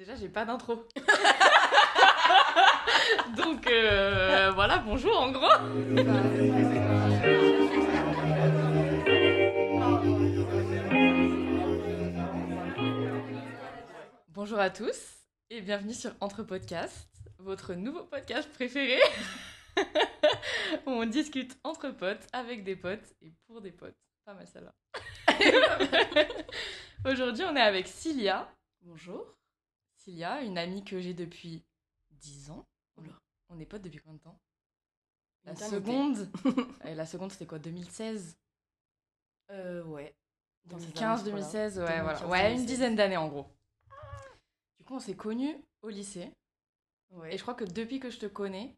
Déjà, j'ai pas d'intro. Donc, voilà, bonjour en gros. Bonjour à tous et bienvenue sur Entre Podcasts, votre nouveau podcast préféré. Où on discute entre potes, avec des potes et pour des potes. Pas mal celle-là. Aujourd'hui, on est avec Cilia. Bonjour. Cilia, une amie que j'ai depuis 10 ans. On est potes depuis combien de temps? La seconde, c'était quoi, 2016? Ouais. 2015, 2016, ouais, 2015, voilà. 2016. Ouais, une dizaine d'années en gros. Du coup, on s'est connus au lycée. Ouais. Et je crois que depuis que je te connais,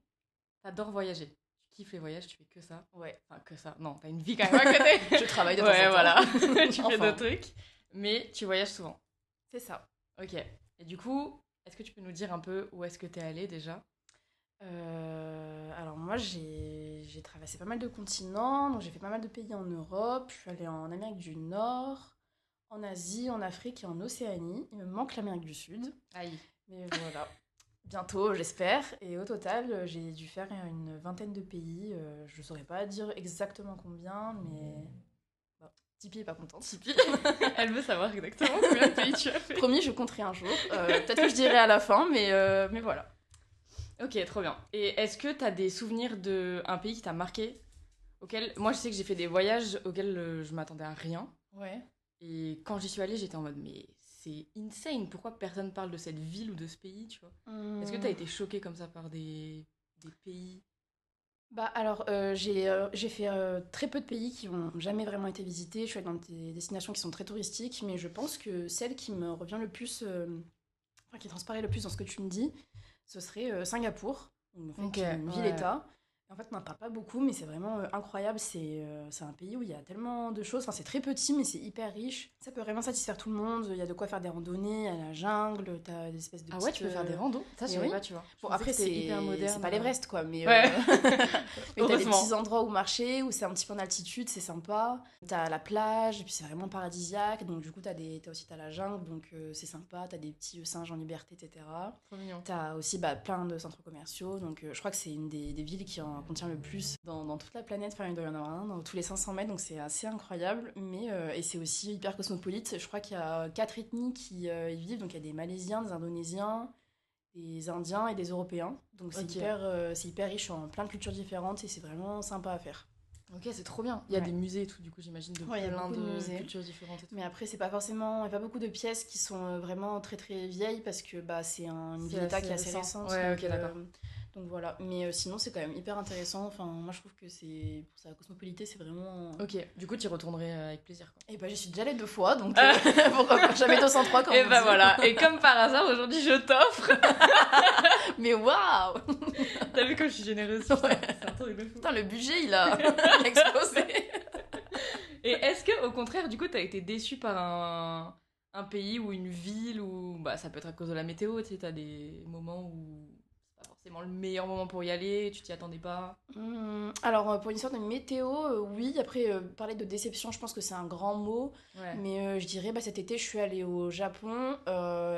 t'adores voyager. Tu kiffes les voyages, tu fais que ça. Ouais. Enfin, que ça. Non, t'as une vie quand même à côté. Je travaille de temps en temps. Ouais, voilà. Tu fais Enfin. d'autres trucs. Mais tu voyages souvent. C'est ça. Ok. Et du coup, est-ce que tu peux nous dire un peu où est-ce que t'es allée déjà? Alors moi, j'ai traversé pas mal de continents. Donc j'ai fait pas mal de pays en Europe. Je suis allée en Amérique du Nord, en Asie, en Afrique et en Océanie. Il me manque l'Amérique du Sud. Aïe. Mais voilà. Bientôt, j'espère. Et au total, j'ai dû faire une vingtaine de pays. Je saurais pas dire exactement combien, mais... Bon, Tipeee est pas contente. Tipeee. Elle veut savoir exactement combien de pays tu as fait. Promis, je compterai un jour. Peut-être que je dirai à la fin, mais voilà. Ok, trop bien. Et est-ce que t'as des souvenirs d'un pays qui t'a marqué Moi, je sais que j'ai fait des voyages auxquels je m'attendais à rien. Ouais. Et quand j'y suis allée, j'étais en mode, mais c'est insane. Pourquoi personne parle de cette ville ou de ce pays, tu vois? Est-ce que t'as été choquée comme ça par des pays? Bah alors, j'ai fait très peu de pays qui n'ont jamais vraiment été visités. Je suis allée dans des destinations qui sont très touristiques, mais je pense que celle qui me revient le plus, enfin qui transparaît le plus dans ce que tu me dis, ce serait Singapour, donc, en fait, Ok, qui est une ouais. ville-État. Et en fait, on n'en parle pas beaucoup, mais c'est vraiment incroyable. C'est un pays où il y a tellement de choses. Enfin, c'est très petit, mais c'est hyper riche. Ça peut vraiment satisfaire tout le monde. Il y a de quoi faire des randonnées, à la jungle, t'as des espèces de Ah ouais, petites, tu peux faire des randos? Ça, je mais savais oui. pas, tu vois. Je Bon, pensais après, que c'était hyper moderne. c'est pas l'Everest, quoi, mais, Ouais. mais t'as des Heureusement. petits endroits où marcher, où c'est un petit peu en altitude, c'est sympa. T'as la plage, et puis c'est vraiment paradisiaque. Donc, du coup, t'as la jungle, donc c'est sympa. T'as des petits singes en liberté, etc. Trop mignon. T'as aussi plein de centres commerciaux. Donc, je crois que c'est une des villes qui en contient le plus dans toute la planète. Enfin, il doit y en avoir un dans tous les 500 mètres, donc c'est assez incroyable. Et c'est aussi hyper cosmopolite. Je crois qu'il y a 4 ethnies qui y vivent. Donc, il y a des Malaisiens, des Indonésiens, des Indiens et des Européens. Donc c'est Ok. hyper riche en plein de cultures différentes et c'est vraiment sympa à faire. Ok, c'est trop bien. Il y a Ouais. des musées et tout, du coup, j'imagine, de Ouais, il y a plein beaucoup de de musées. cultures différentes et tout. Mais après, c'est pas forcément... Il n'y a pas beaucoup de pièces qui sont vraiment très très vieilles parce que c'est une C'est ville-état qui est assez assez récent. récente. Ouais, donc, ok, d'accord. donc voilà. Mais sinon, c'est quand même hyper intéressant. Enfin, moi, je trouve que pour sa cosmopolité, c'est vraiment... Ok, du coup, tu y retournerais avec plaisir, quoi. Et j'y suis déjà allée 2 fois, donc pourquoi pas, jamais 203 comme Et on bah dit. voilà, et comme par hasard, aujourd'hui, je t'offre. Mais waouh. T'as vu comme je suis généreuse? Ouais. C'est un truc de fou. Putain, le budget, il a explosé. Et est-ce que, au contraire, du coup, t'as été déçue par un pays ou une ville ou bah ça peut être à cause de la météo, tu sais, t'as des moments où c'est pas forcément le meilleur moment pour y aller, tu t'y attendais pas. Alors, pour une sorte de météo, oui. Après, parler de déception, je pense que c'est un grand mot. Ouais. Mais je dirais, cet été, je suis allée au Japon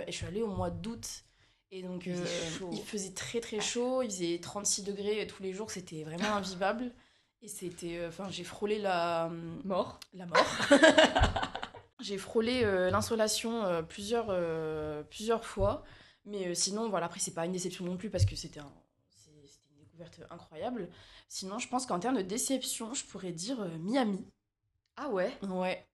et je suis allée au mois d'août. Et donc, Il faisait chaud. il faisait très très chaud. Il faisait 36 degrés tous les jours. C'était vraiment invivable. Et c'était... Enfin, j'ai frôlé la Mort. mort. J'ai frôlé l'insolation plusieurs fois. Mais sinon, voilà, après, c'est pas une déception non plus parce que c'était une découverte incroyable. Sinon, je pense qu'en termes de déception, je pourrais dire Miami. Ah ouais. Ouais.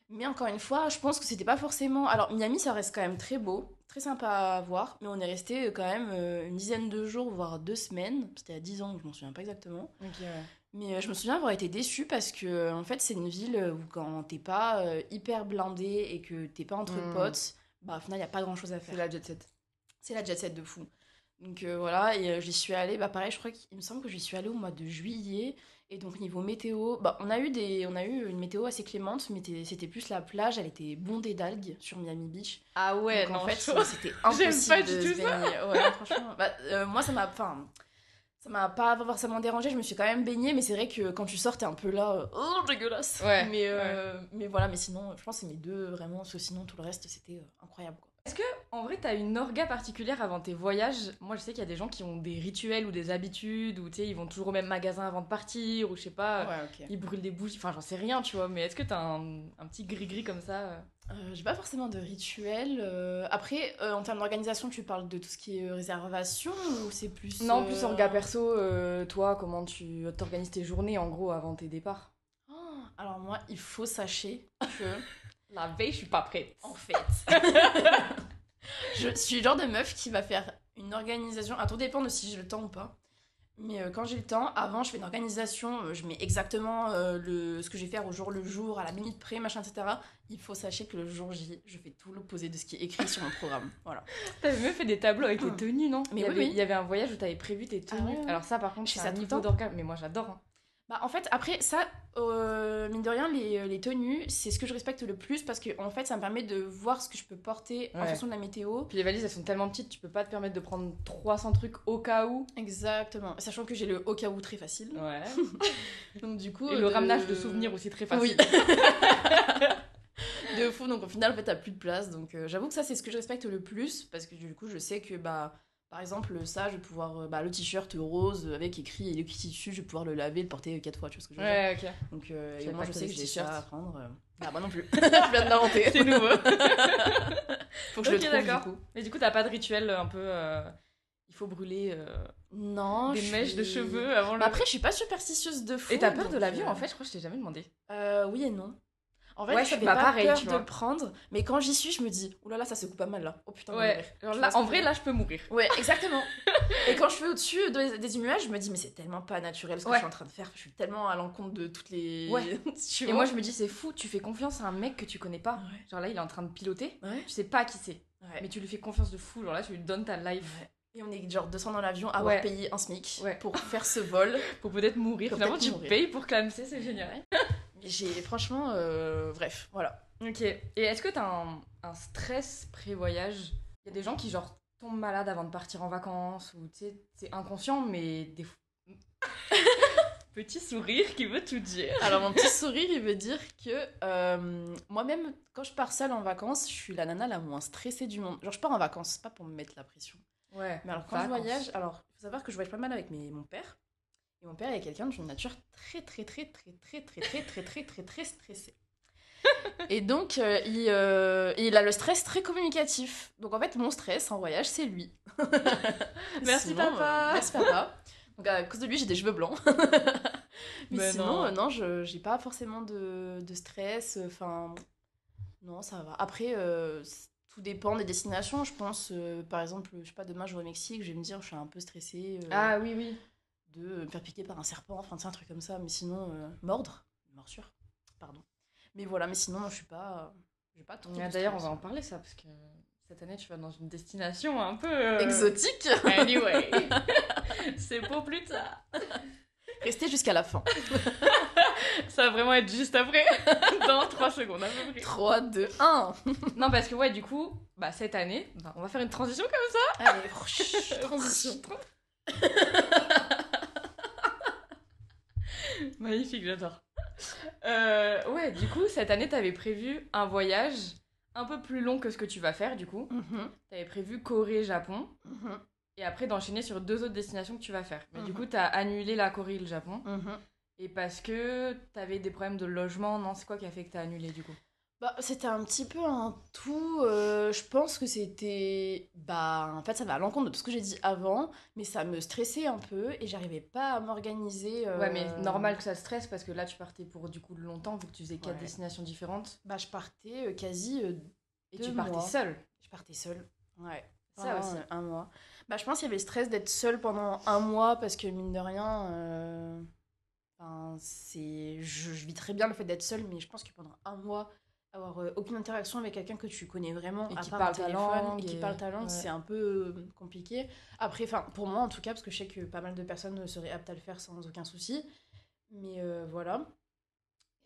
Mais encore une fois, je pense que c'était pas forcément... Alors, Miami, ça reste quand même très beau, très sympa à voir. Mais on est resté quand même une dizaine de jours, voire 2 semaines. C'était il y a 10 ans, je m'en souviens pas exactement. Ok, ouais. Mais je me souviens avoir été déçue parce que, en fait, c'est une ville où quand t'es pas hyper blindé et que t'es pas entre potes, au final, il y a pas grand-chose à faire. C'est la jet set. C'est la jet set de fou. Donc voilà, et j'y suis allée, pareil, je crois qu'il me semble que j'y suis allée au mois de juillet. Et donc niveau météo, on a eu une météo assez clémente, mais c'était plus la plage, elle était bondée d'algues sur Miami Beach. Ah ouais, Donc non, en fait, chaud. c'était J'aime impossible pas de du se tout ça. baigner. Ouais, franchement, moi ça m'a pas forcément dérangé, je me suis quand même baignée, mais c'est vrai que quand tu sors, t'es un peu là, oh dégueulasse. Ouais, Mais voilà, mais sinon, je pense que c'est mes deux vraiment, parce que sinon tout le reste c'était incroyable quoi. Est-ce que, en vrai, t'as une orga particulière avant tes voyages? Moi, je sais qu'il y a des gens qui ont des rituels ou des habitudes, ou tu sais, ils vont toujours au même magasin avant de partir, ou je sais pas, Ouais, ok. ils brûlent des bougies, enfin, j'en sais rien, tu vois, mais est-ce que t'as un petit gris-gris comme ça J'ai pas forcément de rituel. Après, en termes d'organisation, tu parles de tout ce qui est réservation ou c'est plus. Non, plus orga perso, toi, comment tu t'organises tes journées, en gros, avant tes départs? Alors, moi, il faut sachez que, La veille, je suis pas prête. en fait, je suis le genre de meuf qui va faire une organisation. À tout dépend de si j'ai le temps ou pas. Mais quand j'ai le temps, avant, je fais une organisation, je mets exactement ce que je vais faire au jour le jour, à la minute près, machin, etc. Il faut sachez que le jour J, je fais tout l'opposé de ce qui est écrit sur mon programme. Voilà. T'avais même fait des tableaux avec tes tenues, non? Mais il oui. y avait un voyage où t'avais prévu tes tenues. Ah ouais, ouais. Alors ça, par contre, Je fais c'est ça un tout le niveau temps. d'orga, mais moi j'adore. Hein. Bah, en fait, après, ça, mine de rien, les tenues, c'est ce que je respecte le plus parce que, en fait, ça me permet de voir ce que je peux porter en Ouais. fonction de la météo. Puis les valises, elles sont tellement petites, tu peux pas te permettre de prendre 300 trucs au cas où. Exactement. Sachant que j'ai le au cas où très facile. Ouais. Donc, du coup. Et le ramenage de souvenirs aussi très facile. Oui. De fou. Donc, au final, en fait, t'as plus de place. Donc, j'avoue que ça, c'est ce que je respecte le plus parce que, du coup, je sais que, bah. Par exemple, ça, je vais pouvoir. Le t-shirt rose avec écrit Hello Kitty dessus, je vais pouvoir le laver et le porter 4 fois, tu vois ce que je veux dire. Ouais, ok. Donc, Je et savais moi, pas je que sais que t'avais j'ai des t-shirts. ça à prendre. Ah, moi non plus. Je viens de l'inventer. C'est nouveau. Faut que je le Ok, trouve, d'accord. du coup. Mais du coup, t'as pas de rituel un peu. Il faut brûler Non, des je mèches de suis- cheveux avant le. Bah, après, je suis pas superstitieuse de fou. Et t'as peur de donc, l'avion en fait? Je crois que je t'ai jamais demandé. Oui et non. En fait, Ouais, j'avais bah, pas pareil, peur tu de vois. le prendre, mais quand j'y suis, je me dis, oh là là, ça se coupe pas mal là. Oh putain, on va Ouais, mourir. genre Tu là, vois ce en que je vrai, veux là, je peux mourir. dire. Ouais, exactement. Et quand je fais au-dessus des nuages, je me dis, mais c'est tellement pas naturel ce que Ouais. je suis en train de faire. Je suis tellement à l'encontre de toutes les. Ouais. Tu Et vois moi, je me dis, c'est fou, tu fais confiance à un mec que tu connais pas. Ouais. Genre là, il est en train de piloter, Ouais. tu sais pas qui c'est. Ouais. Mais tu lui fais confiance de fou, genre là, tu lui donnes ta life Ouais. Et on est genre 200 dans l'avion, à avoir Ouais. payé un SMIC Ouais. pour faire ce vol. pour peut-être mourir. Pour Finalement, peut-être tu mourir. payes pour clamser, c'est génial. Mais j'ai franchement, bref, voilà. Ok. Et est-ce que t'as un stress pré-voyage? Il y a des gens qui, genre, tombent malades avant de partir en vacances, ou tu sais, c'est inconscient, mais des fois. Petit sourire qui veut tout dire. Alors mon petit sourire, il veut dire que moi-même, quand je pars seule en vacances, je suis la nana la moins stressée du monde. Genre je pars en vacances, pas pour me mettre la pression. Ouais. Mais alors quand je voyage, alors il faut savoir que je voyage pas mal avec mon père. Et mon père est quelqu'un d'une nature très très très très très très très très très très très stressée. Et donc il a le stress très communicatif. Donc en fait mon stress en voyage c'est lui. Merci, papa. Merci papa. Donc à cause de lui j'ai des cheveux blancs. Mais Mais sinon, non. non, j'ai pas forcément de stress. Enfin, non, ça va. Après, tout dépend des destinations. Je pense, par exemple, je sais pas, demain je vais au Mexique, je vais me dire, je suis un peu stressée Ah oui, oui. de me faire piquer par un serpent, enfin, c'est un truc comme ça. Mais sinon, morsure, pardon. Mais voilà, mais sinon, je suis pas. J'ai pas trop. de D'ailleurs, on stress. va en parler ça, parce que cette année, tu vas dans une destination un peu. Exotique. Anyway. C'est pour plus tard. Restez jusqu'à la fin. Ça va vraiment être juste après. Dans 3 secondes à peu près. 3, 2, 1. Non, parce que ouais, du coup, bah, cette année, on va faire une transition comme ça. Allez, transition. Magnifique, j'adore. Ouais, du coup, cette année, t'avais prévu un voyage un peu plus long que ce que tu vas faire, du coup. Mhm, T'avais prévu Corée-Japon, mhm, et après d'enchaîner sur 2 autres destinations que tu vas faire. Mais du Mhm. coup, t'as annulé la Corée et le Japon. mhm. Et parce que t'avais des problèmes de logement, non, c'est quoi qui a fait que t'as annulé, du coup? Bah, c'était un petit peu un tout. Je pense que c'était. Bah, en fait, ça va à l'encontre de tout ce que j'ai dit avant, mais ça me stressait un peu et j'arrivais pas à m'organiser. Ouais, mais normal que ça stresse, parce que là, tu partais pour du coup longtemps, vu que tu faisais 4 Ouais. destinations différentes. Bah, je partais quasi Et 2 tu partais mois. seule. Je partais seule. Ouais. Ça Vraiment, aussi. un mois. Bah, je pense qu'il y avait le stress d'être seule pendant un mois parce que, mine de rien, enfin, je vis très bien le fait d'être seule, mais je pense que pendant un mois, avoir aucune interaction avec quelqu'un que tu connais vraiment, Et à qui part parle au ta téléphone, langue et qui et- parle ta langue, ouais. c'est un peu compliqué. Après, enfin, pour moi en tout cas, parce que je sais que pas mal de personnes seraient aptes à le faire sans aucun souci. Mais voilà.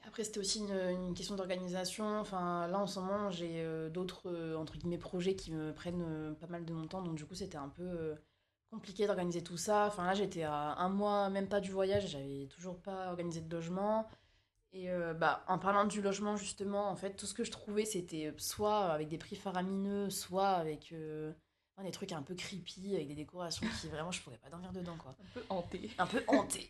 Et après, c'était aussi une question d'organisation. Enfin, là, en ce moment, j'ai d'autres, entre guillemets, projets qui me prennent pas mal de mon temps. Donc, du coup, c'était un peu compliqué d'organiser tout ça. Enfin, là, j'étais à un mois, même pas du voyage. J'avais toujours pas organisé de logement. Et en parlant du logement, justement, en fait, tout ce que je trouvais, c'était soit avec des prix faramineux, soit avec des trucs un peu creepy, avec des décorations qui, vraiment, je pourrais pas dormir dedans, quoi. Un peu hanté. Un peu hanté.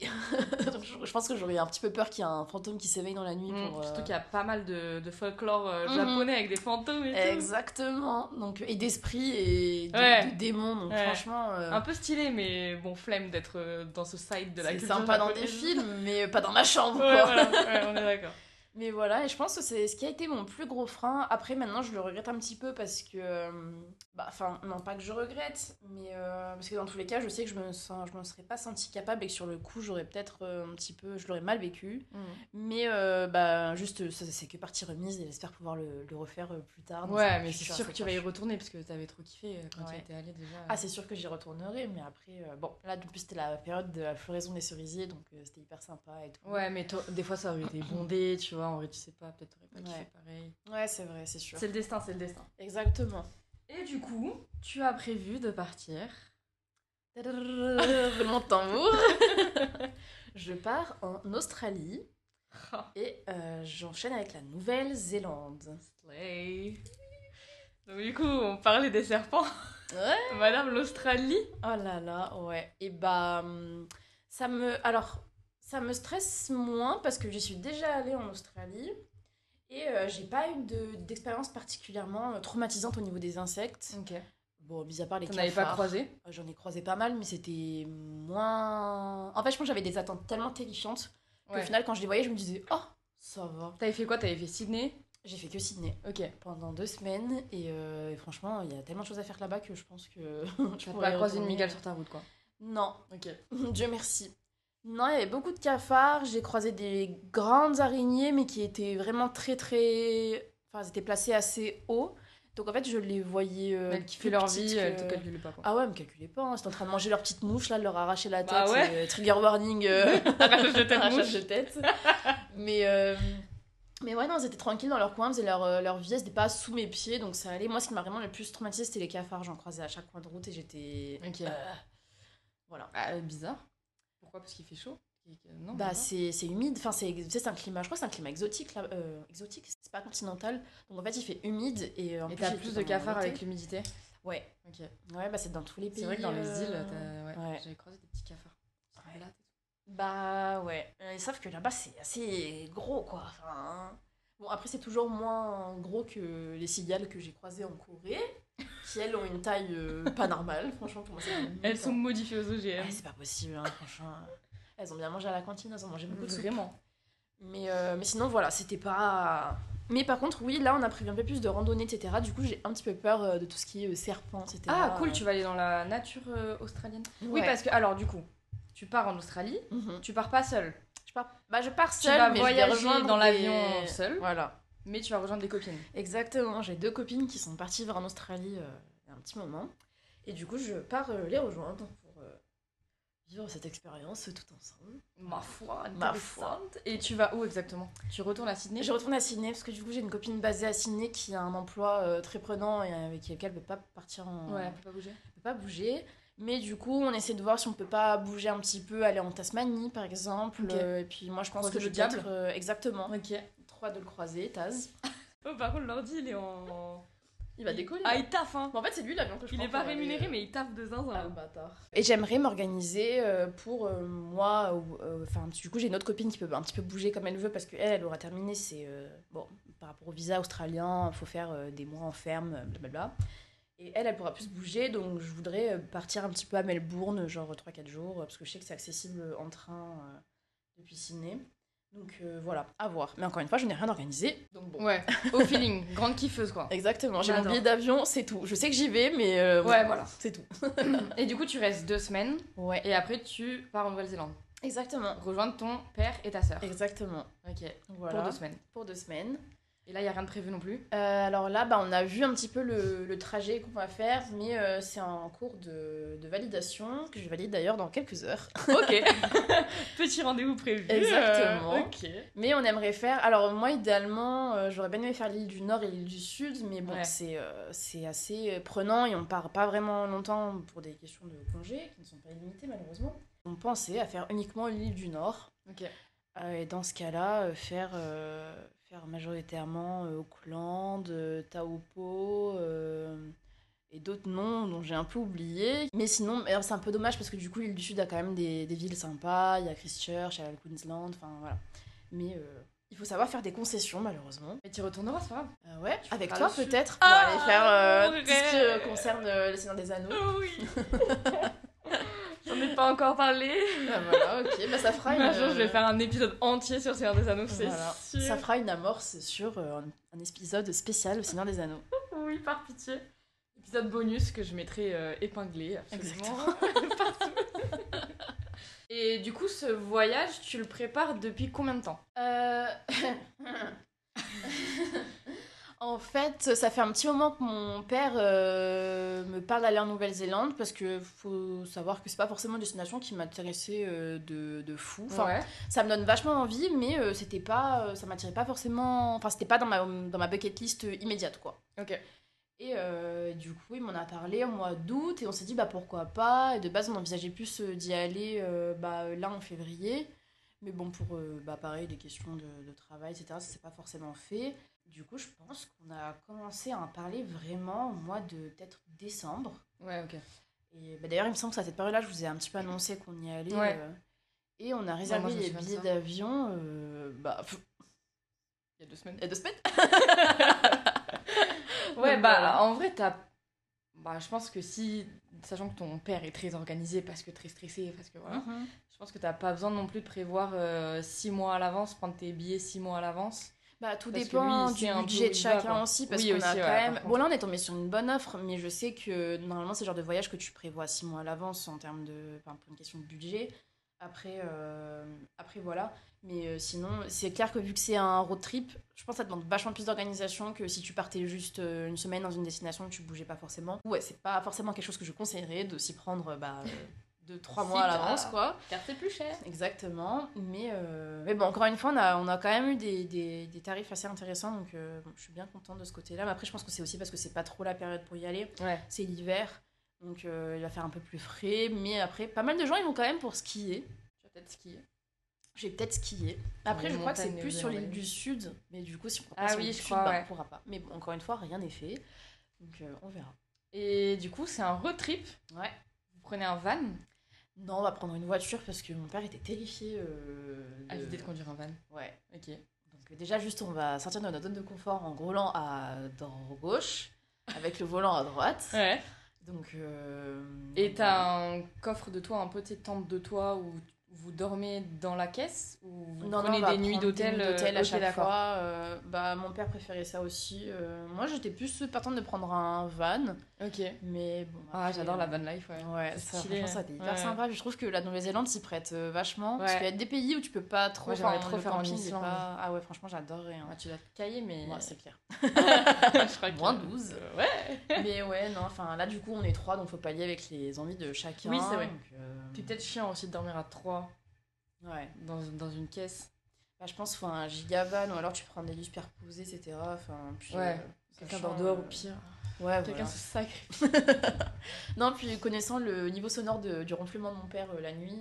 Donc, je pense que j'aurais un petit peu peur qu'il y ait un fantôme qui s'éveille dans la nuit pour... Surtout qu'il y a pas mal de folklore Mhm. japonais avec des fantômes et tout. Exactement. Donc, et d'esprits et Ouais. de démons, donc Ouais. franchement... Un peu stylé, mais bon, flemme d'être dans ce side de la c'est culture sympa dans des japonaise. films, mais pas dans ma chambre, Ouais, quoi. voilà, ouais, on est d'accord. Mais voilà, et je pense que c'est ce qui a été mon plus gros frein. Après, maintenant, je le regrette un petit peu parce que... non, pas que je regrette, mais parce que dans tous les cas, je sais que je me serais pas sentie capable et que sur le coup, j'aurais peut-être un petit peu... Je l'aurais mal vécu. Mais juste, ça, c'est que partie remise et j'espère pouvoir le refaire plus tard. Ouais, mais c'est sûr que tu vas y retourner parce que t'avais trop kiffé quand tu Ouais. étais allée déjà. Ah, c'est sûr que j'y retournerai, mais après... là, en plus, c'était la période de la floraison des cerisiers, donc c'était hyper sympa et tout. Ouais, mais des fois ça aurait été bondé, tu vois, en vrai, tu sais pas, peut-être t'aurais pas kiffé Ouais. pareil. Ouais, c'est vrai, c'est sûr. C'est le destin, c'est le destin. Exactement. Et du coup, tu as prévu de partir. Roulement de tambour. Je pars en Australie et j'enchaîne avec la Nouvelle-Zélande. Slay. Donc du coup, on parlait des serpents. Ouais. Madame l'Australie. Oh là là, ouais. Et ça me stresse moins parce que j'y suis déjà allée en Australie et j'ai pas eu d'expérience particulièrement traumatisante au niveau des insectes. Ok. Bon, mis à part les T'en cafards. avais pas croisé? J'en ai croisé pas mal, mais c'était moins... En fait, je pense que j'avais des attentes tellement terrifiantes qu'au Ouais. final, quand je les voyais, je me disais « Oh, ça va ». T'avais fait quoi? T'avais fait Sydney? J'ai fait que Sydney Ok. pendant 2 semaines et franchement, il y a tellement de choses à faire là-bas que je pense que je T'as pourrais pas croisé une retourner. migale sur ta route, quoi. Non, Ok. Dieu merci. Non, il y avait beaucoup de cafards, j'ai croisé des grandes araignées, mais qui étaient vraiment très très... Enfin, elles étaient placées assez haut. Donc en fait, je les voyais Elles kiffaient plus leur petites vie, que- elles te calculaient pas, quoi. Ah ouais, elles me calculaient pas, hein. C'était en train de manger leur petite mouche, là, de leur arracher la tête. Bah ouais. Trigger warning, Arrachage de tête, arrachage mouche. de tête. Mais ouais, non, elles étaient tranquilles dans leur coin, elles faisaient leur vie, elles étaient pas sous mes pieds, donc ça allait. Moi, ce qui m'a vraiment le plus traumatisé, c'était les cafards. J'en croisais à chaque coin de route et j'étais... Ok. Voilà. Ah, bizarre. Pourquoi? Parce qu'il fait chaud? Non, Bah, même pas. c'est humide, enfin, c'est un climat, je crois que c'est un climat exotique, là. Exotique, c'est pas continental. Donc en fait, il fait humide et en Et plus, t'as j'étais plus de pendant cafards l'été. avec l'humidité? Ouais. Ok. Ouais, bah c'est dans tous les pays. C'est vrai que dans les îles, Ouais. j'avais croisé des petits cafards. Ils se blatent et tout. Bah ouais. Sauf que là-bas, c'est assez gros, quoi. Enfin, bon, après, c'est toujours moins gros que les cigales que j'ai croisées en Corée, qui elles ont une taille pas normale. Franchement, pour moi, c'est limite, Elles sont hein. modifiées aux OGM. Ouais, c'est pas possible, hein, franchement. Elles ont bien mangé à la cantine, elles ont mangé beaucoup de soupe. Vraiment. Mais sinon, voilà, c'était pas... Mais par contre, oui, là, on a prévu un peu plus de randonnée, etc. Du coup, j'ai un petit peu peur de tout ce qui est serpents, etc. Ah, cool, tu vas aller dans la nature australienne. Oui, Ouais. parce que, alors, du coup, tu pars en Australie, Mhm. tu pars pas seule. Je pars Tu seule, vas mais je vais voyager rejoindre dans des- l'avion seule, Voilà. mais tu vas rejoindre des copines. Exactement, j'ai 2 copines qui sont parties vers en Australie il y a un petit moment. Et du coup, je pars les rejoindre pour vivre cette expérience tout ensemble. Ma foi, Ma intéressante. Et tu vas où exactement? Tu retournes à Sydney? Je retourne à Sydney parce que du coup, j'ai une copine basée à Sydney qui a un emploi très prenant et avec lequel elle ne peut pas partir en... Ouais, elle peut pas bouger. peut pas bouger. Mais du coup, on essaie de voir si on peut pas bouger un petit peu, aller en Tasmanie par exemple. Ok. Et puis moi, je pense Croiser que le je vais diable. peut-être, exactement. Ok. Trop hâte de le croiser, Taz. Oh, par contre, l'ordi, il est en. Il va décoller. Ah, il taffe, hein. En fait, c'est lui l'avion que je Il prends est pas pour aller, rémunéré, mais il taffe de zinzin. Ah, le bâtard. Et j'aimerais m'organiser pour moi. Enfin, du coup, j'ai une autre copine qui peut un petit peu bouger comme elle veut parce qu'elle aura terminé. Bon, par rapport au visa australien, il faut faire des mois en ferme, blablabla. Et elle pourra plus bouger. Donc, je voudrais partir un petit peu à Melbourne, genre 3-4 jours, parce que je sais que c'est accessible en train depuis Sydney. Donc, voilà, à voir. Mais encore une fois, je n'ai rien organisé. Donc, bon. Ouais, au feeling. Grande kiffeuse, quoi. Exactement, j'ai mon J'adore. billet d'avion, c'est tout. Je sais que j'y vais, mais Ouais, voilà. c'est tout. Et du coup, tu restes 2 semaines, Ouais, et après, tu pars en Nouvelle-Zélande. exactement. Rejoindre ton père et ta sœur. Exactement. Ok. Voilà. Pour 2 semaines. Pour 2 semaines. Et là, il n'y a rien de prévu non plus. Alors là, on a vu un petit peu le trajet qu'on va faire, mais c'est en cours de validation, que je valide d'ailleurs dans quelques heures. Ok. Petit rendez-vous prévu. Exactement. Ok. Mais on aimerait faire... Alors moi, idéalement, j'aurais bien aimé faire l'île du Nord et l'île du Sud, mais bon, Ouais. c'est assez prenant et on part pas vraiment longtemps pour des questions de congés, qui ne sont pas illimitées malheureusement. On pensait à faire uniquement l'île du Nord. Ok. Et dans ce cas-là, faire majoritairement Auckland, Taupo et d'autres noms dont j'ai un peu oublié. Mais sinon, alors, c'est un peu dommage parce que du coup, l'île du Sud a quand même des villes sympas. Il y a Christchurch, il y a le Queensland, enfin voilà. Mais il faut savoir faire des concessions, malheureusement. Mais tu retourneras, c'est pas grave. Ouais, Tu avec feras toi le sud. peut-être, pour aller faire mon tout ce qui rêve. concerne le Seigneur des Anneaux. Oh oui. J'en ai pas encore parlé. Bah voilà, ok, bah ça fera Un jour, je vais faire un épisode entier sur Seigneur des Anneaux, c'est Voilà. sûr. Ça fera une amorce sur un épisode spécial au Seigneur des Anneaux. Oui, par pitié. Épisode bonus que je mettrai épinglé, absolument. Partout. Et du coup, ce voyage, tu le prépares depuis combien de temps? En fait, ça fait un petit moment que mon père me parle d'aller en Nouvelle-Zélande parce que faut savoir que c'est pas forcément une destination qui m'intéressait de fou. Enfin, Ouais. ça me donne vachement envie, mais c'était pas, ça m'attirait pas forcément. Enfin, c'était pas dans ma bucket list immédiate, quoi. Ok. Et du coup, il m'en a parlé au mois d'août et on s'est dit bah pourquoi pas. Et de base, on envisageait plus d'y aller là en février. Mais bon, pour pareil, des questions de travail, etc., ça s'est pas forcément fait. Du coup, je pense qu'on a commencé à en parler vraiment au mois de peut-être décembre. Ouais, ok. Et d'ailleurs, il me semble que c'est à cette période-là, je vous ai un petit peu annoncé qu'on y allait. Ouais. Et on a moi, réservé je me les souviens de billets ça. d'avion Il y a 2 semaines. il y a 2 semaines. Ouais, Donc, bah voilà. en vrai, je pense que si, sachant que ton père est très organisé, parce que très stressé, parce que voilà, Mhm. je pense que t'as pas besoin non plus de prévoir 6 mois à l'avance, prendre tes billets 6 mois à l'avance. Bah, tout Parce que dépend lui, du c'est un peu budget où de il va, chacun quoi. aussi, parce Oui, qu'on aussi, a quand ouais, même... par Bon, contre. là, on est tombé sur une bonne offre, mais je sais que normalement, c'est le genre de voyage que tu prévois 6 mois à l'avance en termes de... Enfin, pour une question de budget. Après voilà. Mais sinon, c'est clair que vu que c'est un road trip, je pense que ça demande vachement plus d'organisation que si tu partais juste une semaine dans une destination que tu bougeais pas forcément. Ouais, c'est pas forcément quelque chose que je conseillerais de s'y prendre 2-3 mois à l'avance, quoi. Car c'est plus cher. Exactement, mais bon, encore une fois, on a quand même eu des tarifs assez intéressants, donc bon, je suis bien contente de ce côté-là. Mais après, je pense que c'est aussi parce que c'est pas trop la période pour y aller, Ouais. c'est l'hiver, donc il va faire un peu plus frais. Mais après, pas mal de gens ils vont quand même pour skier. Tu vas peut-être skier. Je vais peut-être skier. Après, les je crois que c'est montagnes plus sur l'île néo-zélandaises. du Sud, mais du coup, si on prend Ah pas sur oui, l'île je du crois, Sud, bah, ouais. on pourra pas. Mais bon, encore une fois, rien n'est fait, donc on verra. Et du coup, c'est un road trip. Ouais. Vous prenez un van. Non, on va prendre une voiture parce que mon père était terrifié À l'idée de conduire un van. Ouais. Ok. Donc déjà, juste, on va sortir de notre zone de confort en roulant à gauche, avec le volant à droite. Ouais. Donc, Et voilà. t'as un coffre de toit, un peu de tente de toit où vous dormez dans la caisse ou vous Non, prenez on va des nuits prendre d'hôtel à ok, chaque d'accord. fois. Mon père préférait ça aussi. Moi, j'étais plus partante de prendre un van, Ok. mais bon. Ah, après, j'adore la van life, ouais. Ouais, C'est ça, stylé. franchement, ça a été hyper Ouais. sympa. Puis je trouve que la Nouvelle-Zélande s'y prête vachement. Parce Ouais. qu'il y a des pays où tu peux pas trop. Moi, j'aimerais enfin, trop le faire en camping est Islande. Ah ouais, franchement, j'adorerais. Hein. Ah, tu dois te cailler, mais. Ouais, c'est clair. Je crois que- Moins 12. Ouais. Mais ouais, non, enfin là, du coup, on est 3, donc faut pallier avec les envies de chacun. Oui, c'est vrai. Donc, Puis peut-être chiant aussi de dormir à 3 ouais. dans une caisse. Bah, je pense qu'il faut un gigavan ou alors tu prends des lits superposés, etc. Enfin, puis, Ouais. Quelqu'un sachant, dort dehors au pire. Ouais, Quelqu'un voilà. se sacrifie. Non, puis connaissant le niveau sonore du ronflement de mon père la nuit,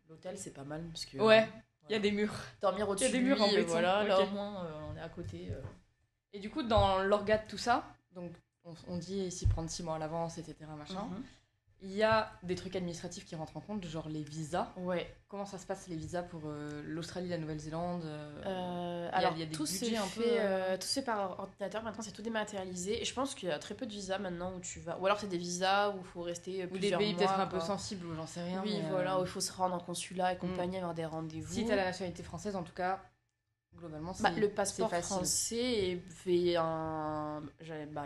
l'hôtel c'est pas mal parce que Ouais. Il y voilà. a des murs. Dormir au-dessus des de murs en lui, béton, voilà, là ok. au moins on est à côté. Et du coup, dans l'orga de tout ça, donc on dit s'y prendre 6 mois à l'avance, etc. machin. Mhm. Il y a des trucs administratifs qui rentrent en compte, genre les visas. Ouais. Comment ça se passe les visas pour l'Australie, la Nouvelle-Zélande Alors il y a des tout budgets se un fait, peu, tout se fait par ordinateur. Maintenant c'est tout dématérialisé et je pense qu'il y a très peu de visas maintenant où tu vas. Ou alors c'est des visas où il faut rester ou des plusieurs pays mois. peut-être un peu quoi. sensibles ou j'en sais rien. Oui, mais, voilà, où il faut se rendre en consulat et compagnie, avoir des rendez-vous. Si t'as la nationalité française, en tout cas, globalement, c'est Le passeport c'est facile. français fait un.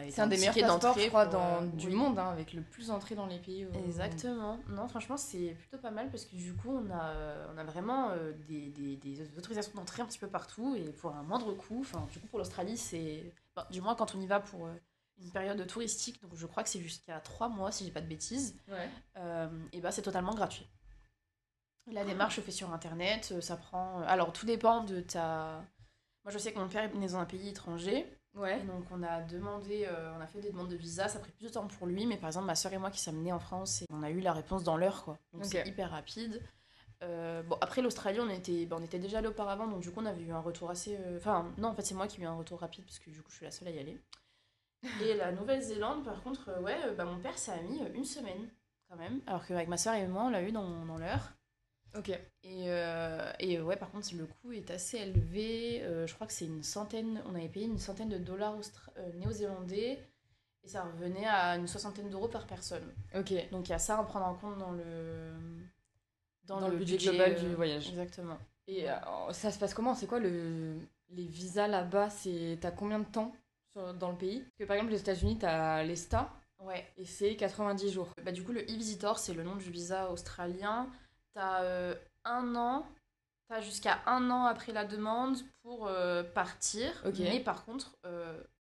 C'est un des meilleurs ticket passeports, je d'entrée crois, pour, du oui. monde, hein, avec le plus d'entrées dans les pays. Exactement. Non, franchement, c'est plutôt pas mal parce que du coup, on a vraiment des autorisations d'entrée un petit peu partout et pour un moindre coût. Enfin, du coup, pour l'Australie, c'est. Du moins, quand on y va pour une période touristique, donc je crois que c'est jusqu'à 3 mois, si j'ai pas de bêtises, Ouais. et c'est totalement gratuit. La démarche se fait sur internet, ça prend. Alors, tout dépend de ta. Moi, je sais que mon père est né dans un pays étranger. Ouais. Et donc on a fait des demandes de visa, ça a pris plus de temps pour lui, mais par exemple ma soeur et moi qui sommes nés en France, on a eu la réponse dans l'heure quoi. Donc Ok. c'est hyper rapide. Bon, après l'Australie, on était déjà allé auparavant, donc du coup, on avait eu un retour assez. Enfin, non, en fait, c'est moi qui ai eu un retour rapide, parce que du coup, je suis la seule à y aller. Et la Nouvelle-Zélande, par contre, ouais, mon père, ça a mis une semaine, quand même. Alors qu'avec ma soeur et moi, on l'a eu dans l'heure. Ok. Et ouais, par contre, le coût est assez élevé. Je crois que c'est une centaine. On avait payé une centaine de dollars néo-zélandais. Et ça revenait à une soixantaine d'euros par personne. Ok. Donc il y a ça à prendre en compte Dans le budget global du voyage. Exactement. Et ça se passe comment? C'est quoi les visas là-bas? T'as combien de temps dans le pays? Parce que par exemple, les États-Unis, t'as l'ESTA. Ouais. Et c'est 90 jours. Bah, du coup, le e-visitor, c'est le nom du visa australien. T'as un an. T'as jusqu'à un an après la demande pour partir. Ok. Mais par contre,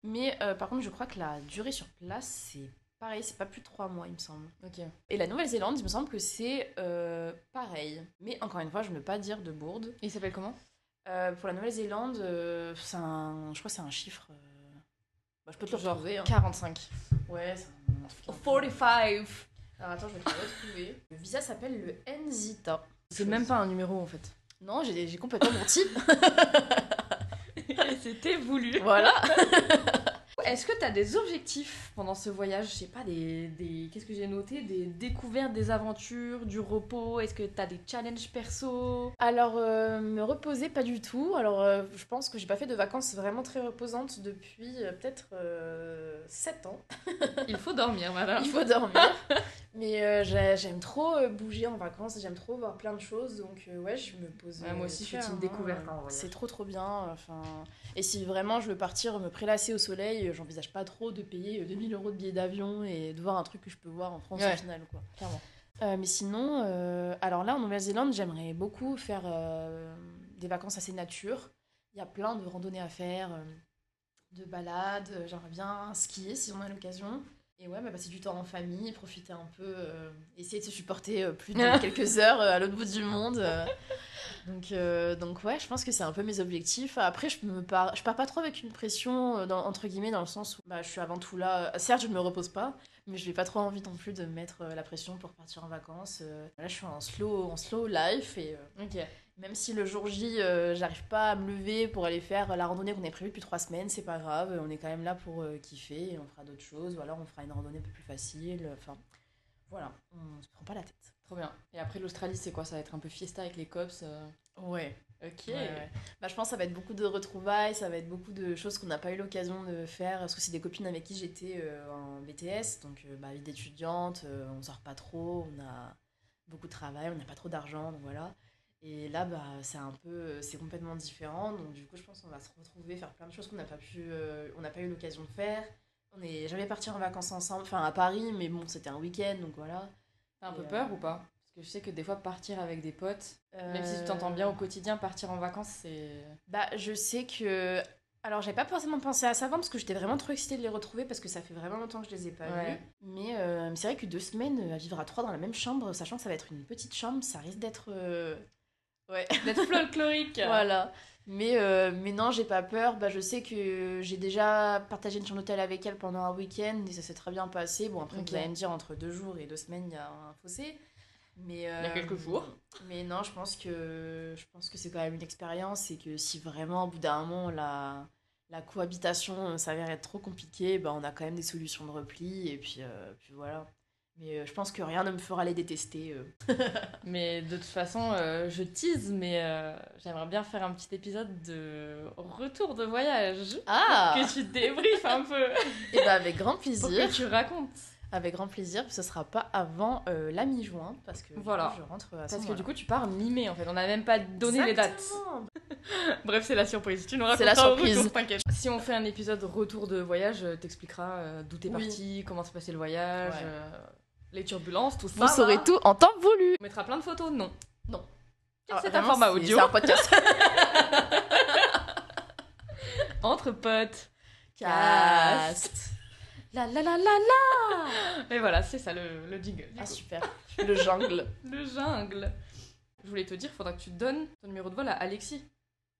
je crois que la durée sur place, c'est pareil, c'est pas plus de 3 mois, il me semble. Ok. Et la Nouvelle-Zélande, il me semble que c'est pareil. Mais encore une fois, je ne veux pas dire de bourde. Et il s'appelle comment? Pour la Nouvelle-Zélande, je crois que c'est un chiffre. Je peux te le Genre retrouver. Hein. 45. Ouais, c'est un truc. 45. Alors attends, je vais te le retrouver. Le visa s'appelle le NZITA. C'est même pas un numéro en fait. Non, j'ai complètement menti. C'était voulu. Voilà. Est-ce que t'as des objectifs pendant ce voyage? Je sais pas, qu'est-ce que j'ai noté? Des découvertes, des aventures, du repos? Est-ce que t'as des challenges perso? Alors, me reposer, pas du tout. Alors, je pense que j'ai pas fait de vacances vraiment très reposantes depuis peut-être 7 ans. Il faut dormir, madame. Il faut dormir. Mais j'aime trop bouger en vacances, j'aime trop voir plein de choses. Donc, ouais, je me pose. Ouais, moi aussi, je suis une découverte en voyage. C'est trop bien. Enfin, et si vraiment je veux partir me prélasser au soleil, j'envisage pas trop de payer 2000 € de billets d'avion et de voir un truc que je peux voir en France au final, quoi. Clairement. Mais sinon, alors là en Nouvelle-Zélande, j'aimerais beaucoup faire des vacances assez nature. Il y a plein de randonnées à faire, de balades. J'aimerais bien skier si on a l'occasion. Et ouais, passer du temps en famille, profiter un peu, essayer de se supporter plus de quelques heures à l'autre bout du monde. Donc ouais, je pense que c'est un peu mes objectifs. Après, je pars pas trop avec une pression, entre guillemets, dans le sens où je suis avant tout là. Certes, je ne me repose pas, mais je n'ai pas trop envie non plus de me mettre la pression pour partir en vacances. Là, je suis en slow life et Ok. même si le jour J, j'arrive pas à me lever pour aller faire la randonnée qu'on a prévue depuis 3 semaines, c'est pas grave, on est quand même là pour kiffer et on fera d'autres choses, ou alors on fera une randonnée un peu plus facile. Enfin, voilà, on se prend pas la tête. Trop bien. Et après, l'Australie, c'est quoi? Ça va être un peu fiesta avec les cops Ouais. Ok. Ouais. Je pense que ça va être beaucoup de retrouvailles, ça va être beaucoup de choses qu'on n'a pas eu l'occasion de faire, parce que c'est des copines avec qui j'étais en BTS, donc vie d'étudiante, on sort pas trop, on a beaucoup de travail, on n'a pas trop d'argent, donc voilà. Et là, c'est complètement différent. Donc du coup, je pense qu'on va se retrouver, faire plein de choses qu'on n'a pas eu l'occasion de faire. On n'est jamais partis en vacances ensemble, enfin à Paris, mais bon, c'était un week-end, donc voilà. T'as un peu peur ou pas? Parce que je sais que des fois, partir avec des potes, même si tu t'entends bien au quotidien, partir en vacances, c'est... Je sais que... Alors, j'avais pas forcément pensé à ça avant, parce que j'étais vraiment trop excitée de les retrouver, parce que ça fait vraiment longtemps que je les ai pas vus. Mais c'est vrai que 2 semaines à vivre à 3 dans la même chambre, sachant que ça va être une petite chambre, ça risque d'être... Ouais. D'être folklorique. Voilà. Mais non, j'ai pas peur. Je sais que j'ai déjà partagé une chambre d'hôtel avec elle pendant un week-end et ça s'est très bien passé. Bon, après, vous allez me dire, entre 2 jours et 2 semaines, il y a un fossé. Mais, il y a quelques jours. Mais non, je pense que c'est quand même une expérience et que si vraiment, au bout d'un moment, la cohabitation s'avère être trop compliquée, on a quand même des solutions de repli et puis voilà. Mais je pense que rien ne me fera les détester. Mais de toute façon, je tease, mais j'aimerais bien faire un petit épisode de retour de voyage. Ah! Que tu débriefes un peu. Et avec grand plaisir. Pour que tu racontes. Avec grand plaisir, ce sera pas avant la mi-juin, parce que voilà. Du coup, je rentre à parce que du coup, tu pars mi-mai en fait, on n'a même pas donné les dates. Bref, c'est la surprise, tu nous raconteras. C'est la surprise. Au retour, t'inquiète. Si on fait un épisode retour de voyage, t'expliqueras d'où t'es parti, comment s'est passé le voyage, les turbulences, tout ça. Vous saurez tout en temps voulu. On mettra plein de photos, non. C'est un format audio. C'est un podcast. Entre potes. Cast. La la la la la. Et voilà, c'est ça le jingle. Ah super. Le jungle. Le jungle. Je voulais te dire, faudra que tu donnes ton numéro de vol à Alexis.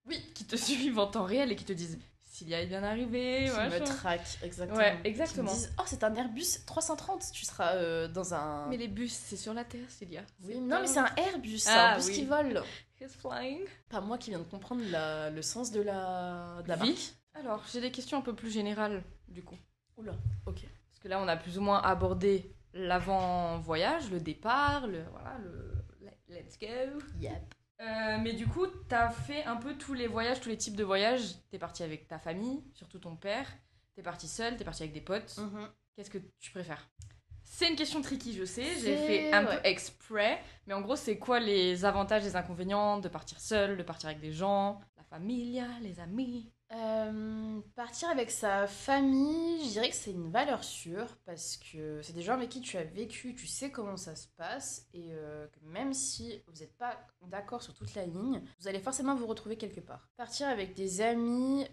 Oui. Qui te suive en temps réel et qui te dise Cilia est bien arrivée, Qui machin. me traque, exactement. Ouais, exactement. Qui me disent, oh, c'est un Airbus 330, tu seras dans un... Mais les bus, c'est sur la Terre, Cilia. Oui, non, mais c'est un Airbus, c'est Ah, un bus oui. qui vole. He's flying. Pas moi qui viens de comprendre le sens de la Vie. marque. Alors, j'ai des questions un peu plus générales, du coup. Oula, ok. Parce que là, on a plus ou moins abordé l'avant-voyage, le départ, voilà, let's go. Yep. Mais du coup, t'as fait un peu tous les voyages, tous les types de voyages. T'es parti avec ta famille, surtout ton père. T'es parti seul, t'es parti avec des potes. Qu'est-ce que tu préfères? C'est une question tricky, je sais. J'ai fait un peu exprès. Mais en gros, c'est quoi les avantages et les inconvénients de partir seul, de partir avec des gens, la famille, les amis? Partir avec sa famille, je dirais que c'est une valeur sûre parce que c'est des gens avec qui tu as vécu, tu sais comment ça se passe et que même si vous n'êtes pas d'accord sur toute la ligne, vous allez forcément vous retrouver quelque part. Partir avec des amis,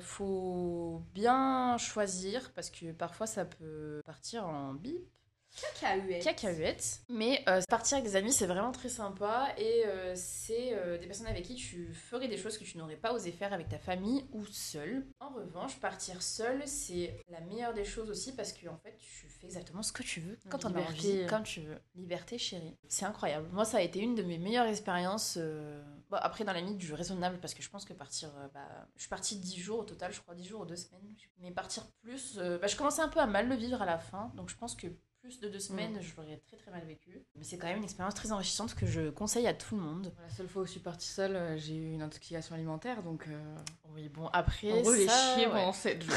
faut bien choisir parce que parfois ça peut partir en bip. Cacahuètes. Mais partir avec des amis, c'est vraiment très sympa et c'est des personnes avec qui tu ferais des choses que tu n'aurais pas osé faire avec ta famille ou seule. En revanche, partir seule, c'est la meilleure des choses aussi parce que en fait, tu fais exactement ce que tu veux quand on a envie, comme tu veux. Liberté, chérie. C'est incroyable. Moi, ça a été une de mes meilleures expériences. Bon, après, dans la limite du raisonnable parce que je pense que partir... je suis partie 10 jours au total, je crois 10 jours ou 2 semaines. Mais partir plus... je commençais un peu à mal le vivre à la fin, donc je pense que plus de 2 semaines, je l'aurais très très mal vécu. Mais c'est quand même une expérience très enrichissante que je conseille à tout le monde. La seule fois où je suis partie seule, j'ai eu une intoxication alimentaire, donc... Oui, bon, après, en gros, j'ai chié ouais. pendant 7 jours.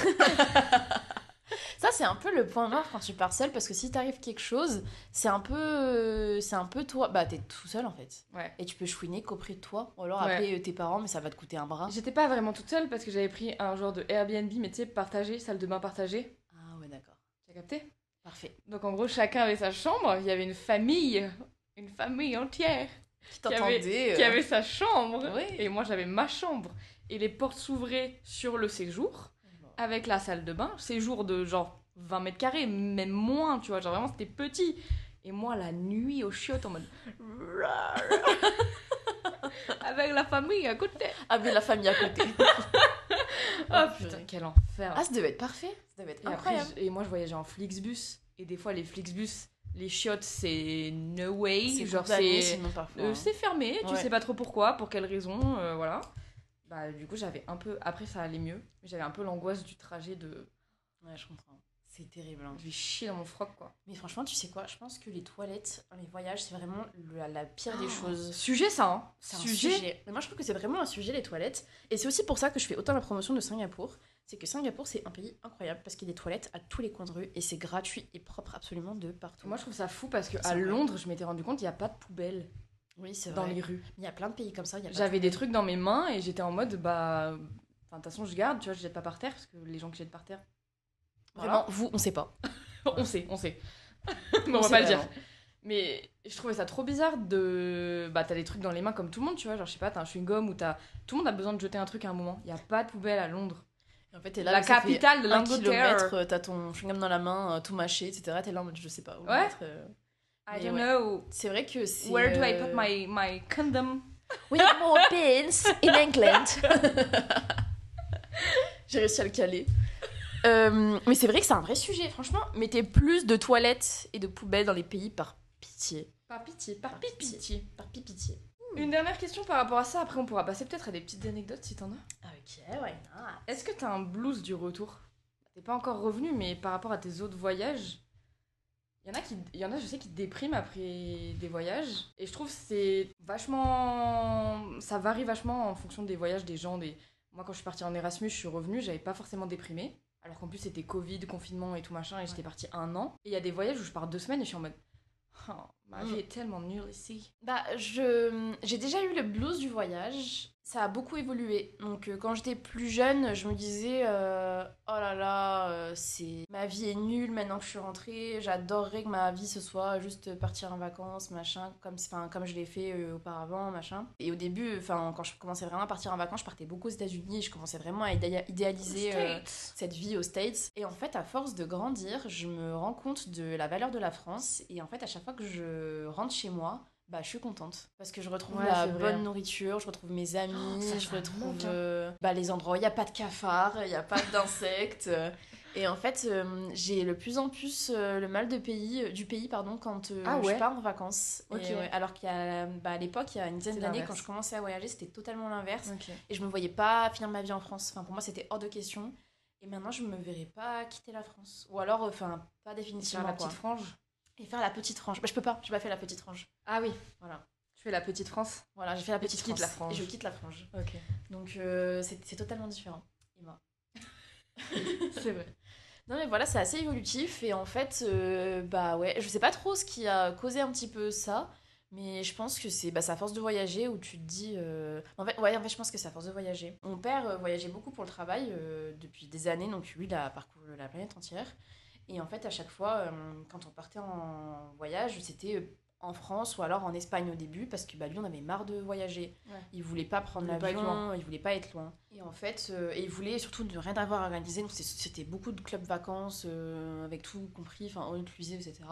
Ça, c'est un peu le point noir quand tu pars seule, parce que si t'arrive quelque chose, c'est un peu toi. Bah, t'es tout seul, en fait. Ouais. Et tu peux chouiner qu'auprès de toi. Ou alors appeler tes parents, mais ça va te coûter un bras. J'étais pas vraiment toute seule, parce que j'avais pris un genre de Airbnb, mais tu sais, partagé, salle de bain partagée. Ah ouais, d'accord. Tu as capté? Parfait. Donc en gros, chacun avait sa chambre, il y avait une famille entière qui avait sa chambre, et moi j'avais ma chambre. Et les portes s'ouvraient sur le séjour, avec la salle de bain, séjour de genre 20 mètres carrés, même moins, tu vois, genre vraiment c'était petit. Et moi la nuit au chiottes en mode... avec la famille à côté. Avec la famille à côté. Oh putain, quel enfer. Ah, ça devait être parfait. Ça devait être incroyable. Et moi, je voyageais en Flixbus. Et des fois, les Flixbus, les chiottes, c'est no way. C'est genre, c'est fermé. Tu sais pas trop pourquoi, pour quelle raison. Voilà. Bah, du coup, j'avais un peu... Après, ça allait mieux. Mais j'avais un peu l'angoisse du trajet de... Ouais, je comprends. C'est terrible. Hein. Je vais chier dans mon froc, quoi. Mais franchement, tu sais quoi? Je pense que les toilettes, les voyages, c'est vraiment la pire des choses. Sujet, ça, hein. C'est un sujet. Mais moi, je trouve que c'est vraiment un sujet, les toilettes. Et c'est aussi pour ça que je fais autant la promotion de Singapour. C'est que Singapour, c'est un pays incroyable parce qu'il y a des toilettes à tous les coins de rue et c'est gratuit et propre absolument de partout. Moi, je trouve ça fou parce qu'à Londres, je m'étais rendu compte qu'il n'y a pas de poubelle. Oui, c'est dans vrai. les rues. Il y a plein de pays comme ça. J'avais des trucs dans mes mains et j'étais en mode, bah... Enfin, de toute façon, je garde, tu vois, je jette pas par terre parce que les gens qui jettent par terre... Vraiment, vous, on sait pas. on sait. Mais on va pas le dire. Mais je trouvais ça trop bizarre de... Bah, t'as des trucs dans les mains comme tout le monde, tu vois. Genre, je sais pas, t'as un chewing-gum ou t'as... Tout le monde a besoin de jeter un truc à un moment. Il y a pas de poubelle à Londres. Et en fait, t'es là, la capitale de l'Angleterre. T'as ton chewing-gum dans la main, tout mâché, etc. T'es là en mode, je sais pas. Ouais. I don't know. C'est vrai que c'est... Where do I put my condom? We have more pins in England. J'ai réussi à le caler. Mais c'est vrai que c'est un vrai sujet, franchement. Mettez plus de toilettes et de poubelles dans les pays par pitié. Par pitié. Une dernière question par rapport à ça, après on pourra passer peut-être à des petites anecdotes si t'en as. Ok, ouais. Est-ce que t'as un blues du retour? T'es pas encore revenu, mais par rapport à tes autres voyages, il y en a, je sais, qui dépriment après des voyages. Et je trouve que c'est vachement... Ça varie vachement en fonction des voyages des gens. Moi, quand je suis partie en Erasmus, je suis revenue, j'avais pas forcément déprimé. Alors qu'en plus, c'était Covid, confinement et tout machin, et j'étais partie 1 an. Et il y a des voyages où je pars 2 semaines et je suis en mode... Oh, ma vie est tellement nulle ici. Bah, j'ai déjà eu le blues du voyage. Ça a beaucoup évolué. Donc, quand j'étais plus jeune, je me disais oh là là, ma vie est nulle maintenant que je suis rentrée. J'adorerais que ma vie ce soit juste partir en vacances, machin, comme je l'ai fait auparavant, machin. Et au début, quand je commençais vraiment à partir en vacances, je partais beaucoup aux États-Unis et je commençais vraiment à idéaliser cette vie aux States. Et en fait, à force de grandir, je me rends compte de la valeur de la France. Et en fait, à chaque fois que je rentre chez moi, Bah, je suis contente parce que je retrouve Ouais, la c'est vrai. bonne nourriture, je retrouve mes amis, ça, je ça me retrouve manque, bah, les endroits où il n'y a pas de cafards, il n'y a pas d'insectes. Et en fait, j'ai de plus en plus le mal du pays pardon, quand Ah je ouais? pars en vacances. Ok. Et ouais, alors à l'époque, il y a une dizaine C'est d'années, quand je l'inverse. commençais à voyager, c'était totalement l'inverse. Ok. Et je me voyais pas finir ma vie en France. Enfin, pour moi, c'était hors de question. Et maintenant, je me verrais pas quitter la France. Ou alors, enfin, pas Faire définitivement, la quoi. petite frange. Et faire la petite frange. Bah, je peux pas, j'ai pas fait la petite frange. Ah oui, Voilà. tu fais la petite France. Voilà, j'ai fait la Et tu petite quittes France. la frange. Et je quitte la frange. Ok. Donc c'est totalement différent. Emma. C'est vrai. Non mais voilà, c'est assez évolutif et en fait, bah ouais, je sais pas trop ce qui a causé un petit peu ça, mais je pense que c'est à force de voyager où tu te dis... en fait, je pense que c'est à force de voyager. Mon père voyageait beaucoup pour le travail depuis des années, donc lui, il a parcouru la planète entière. Et en fait, à chaque fois, quand on partait en voyage, c'était en France ou alors en Espagne au début, parce que bah, lui, on avait marre de voyager. Ouais. Il voulait pas prendre Il voulait pas être l'avion, il voulait pas être loin. Et en fait, et il voulait surtout ne rien avoir à organiser, donc c'était beaucoup de clubs vacances, avec tout compris, enfin all inclusive, etc.